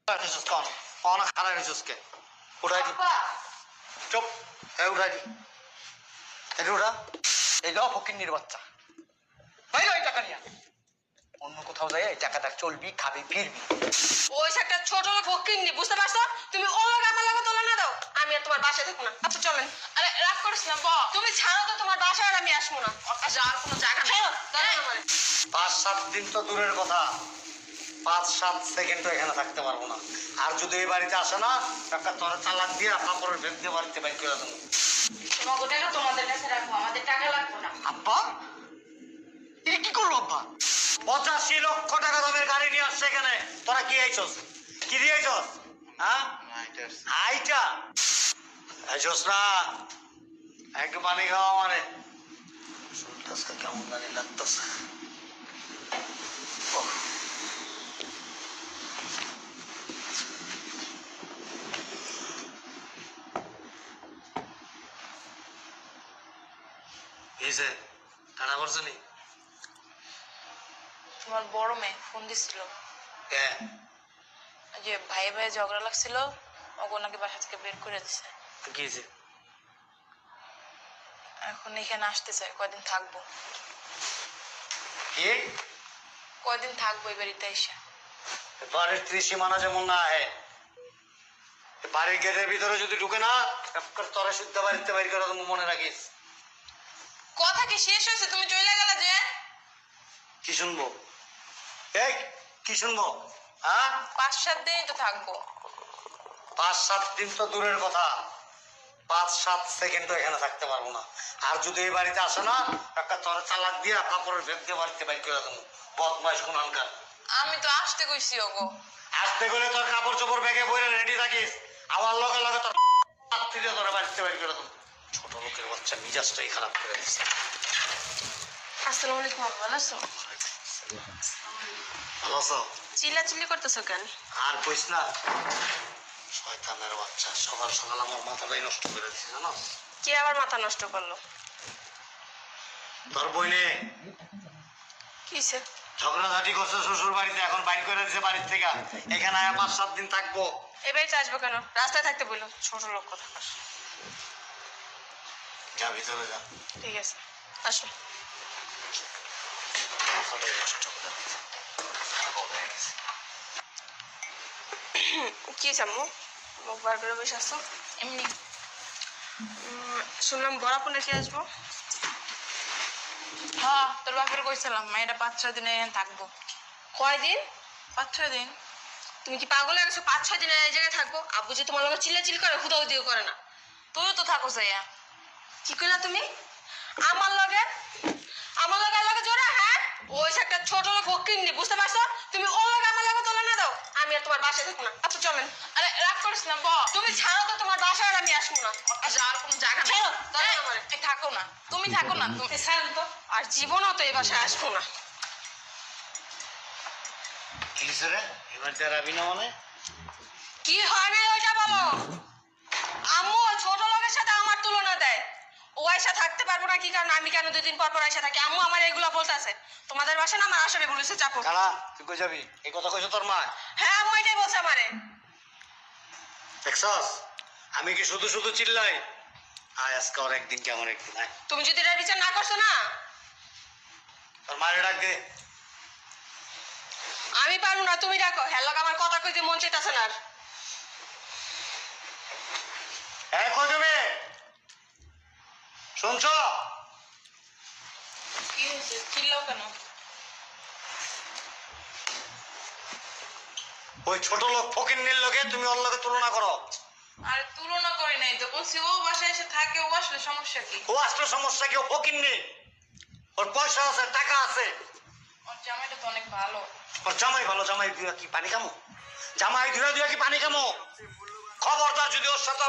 कौन कौन खड़ा है उसके उठाई दी चुप है उठाई दी এটা উঠা এই যাও ফকিন্নির বাচ্চা বাইরে ওই টাকা নিয়ে অন্য কোথাও যাই এই টাকাটা চলবি খাবি ফিরবি ওই একটা ছোট লোক ফকিন্নি বুঝতে পারছো তুমি ও লোক আমার লাগে তোলা না দাও আমি আর তোমার বাসায় থাকবো না আচ্ছা চলেন আরে রাগ করিস না তুমি ছাড়ো তো তোমার বাসায় আর আমি আসবো না যাওয়ার কোনো জায়গা নেই দাঁড়াও মানে 5-7 দিন তো দূরের কথা 5-7 সেকেন্ড তো এখানে থাকতে পারবো না আর যদি এই বাড়িতে আসে না টাকা তোর চালাক দিয়ে কাপড়ের ভেদ দিয়ে বাড়িতে বাইর করে দেবো তোমাকে টাকা তোমাদের কাছে রাখবো আমাদের টাকা লাগবে না আব্বা এ কি করবো আব্বা 85 লক্ষ টাকা দামের গাড়ি নিয়ে আসছে এখানে তোরা কি আইছস কি দিয়ে আইছস হ্যাঁ আইটা আইছস না এক পানি খাওয়া মানে শুনতেছে কেমন জানি লাগতেছে টানা করছো নি তোমার বড় মেয়ে ফোন দিছিল যে ভাই ভাই ঝগড়া লাগছিল ওকে নাকি বাসা থেকে বের করে দিছে কি হয়েছে এখন এখানে আসতে চাই কয়দিন থাকবো কি কয়দিন থাকবো এই বাড়িতে এসে বাড়ির ত্রিসীমানা যেমন না হয় বাড়ির গেটের ভিতরে যদি ঢুকে না তোরা শুদ্ধ বাড়িতে বাইর করে তুমি মনে রাখিস কথা কি শেষ হয়েছে তুমি চলে গেলে যে কি শুনবো এই কি শুনবো হ্যাঁ 5-7 দিনই তো থাকবো 5-7 দিন তো দূরের কথা 5-7 সেকেন্ড তো এখানে থাকতে পারবো না আর যদি এই বাড়িতে আসে না একটা তোর চালাক দিয়ে কাপড়ের ভেদ দিয়ে বাড়িতে বাইর করে দেবো বদমাইশ কোন আনকার আমি তো আসতে কইছি ওগো আসতে গেলে তোর কাপড় চোপড় ব্যাগে বইরে রেডি থাকিস আমার লগে লগে তোর দিয়ে তোর বাড়িতে বাইর করে দেবো ছোট লোকের বাচ্চা মিজাজটাই খারাপ করে দিচ্ছে আসসালামু আলাইকুম ভালো আছো ভালো আছো চিল্লাচিল্লি করতেছো কেন আর কইস না শয়তানের বাচ্চা সকাল সকাল আমার মাথাটাই নষ্ট করে দিচ্ছে জানো কে আবার মাথা নষ্ট করলো তোর বইনে কিসে ঝগড়াঝাটি করছে শ্বশুর বাড়িতে এখন বাইর করে দিচ্ছে বাড়ির থেকে এখানে 5-7 দিন থাকবো এই বাড়িতে আসবো কেন রাস্তায় থাকতে বললো ছোট লোক কথা যা ভিতরে যা ঠিক আছে আসো মাথাটাই নষ্ট করে দিচ্ছে পাগল হয়ে গেছে। কি চামু মুখ বার করে বসে আসো এমনি শুনলাম বরাপুর রেখে আসবো হ্যাঁ তোর বাপের কইছিলাম মেয়েটা 5-6 দিনে থাকবো কয়দিন 5-6 দিন তুমি কি পাগল হয়ে গেছো 5-6 দিনে এই জায়গায় থাকবো আব্বু যে তোমার লগে চিল্লাচিল্লি করে হুদাও দিও করে না তুইও তো থাকো যাইয়া কি কইলা তুমি আমার লগে জোড়া হ্যাঁ ওই একটা ছোট লোক ফকিন্নি বুঝতে পারছো তুমি ও লোক আমার লগে তোলা না দাও আমি আর তোমার বাসায় থাকবো না আচ্ছা চলেন আরে রাগ করিস না তুমি ছাড়ো তো তোমার বাসায় আর আমি আসবো না যাওয়ার কোনো জায়গা নেই থাকো না তুমি থাকো না তুমি ছাড়ো তো আর জীবনও তো এই বাসায় আসবো না কি রে এবার যারা বিনা মানে কি হয় না ওইটা বলো আম্মু ছোট লোকের সাথে আমার তুলনা দেয় ও আয়সা থাকতে পারবো না কি কারণ আমি কেন 2 দিন পর আয়সা থাকি আম্মু আমার এগুলো বলতেছে তোমাদের বাসা না আমার আসামে বলেছে চাপো কালা তুই কই যাবি এই কথা কইছো তোর মা হ্যাঁ আম্মু এটাই বলছে আমারে দেখছস আমি কি শুধু শুধু চিল্লাই আয় আজকে ওর একদিন কি আমার একদিন আয় তুমি যদি এর বিচার না করছো না তোর মারে ডাক দে আমি পারবো না তুমি ডাকো হ্যালো আমার কথা কইতে মন চাইতাছে না এই কই যাবে শুনছো কি হয়েছে চিল্লাও কেন ওই ছোট লোক ফকিন্নির লোকে তুমি ওর লোকে তুলনা করো আরে তুলনা করি নাই তো বলছি ও বাসায় এসে থাকে ও আসলে সমস্যা কি ও আসলে সমস্যা কি ও ফকিন্নি ওর পয়সা আছে টাকা আছে ওর জামাইটা তো অনেক ভালো ওর জামাই ভালো জামাই দিয়া কি পানি খামো জামাই ধুয়া কি পানি খামো খবরদার যদি ওর সাথে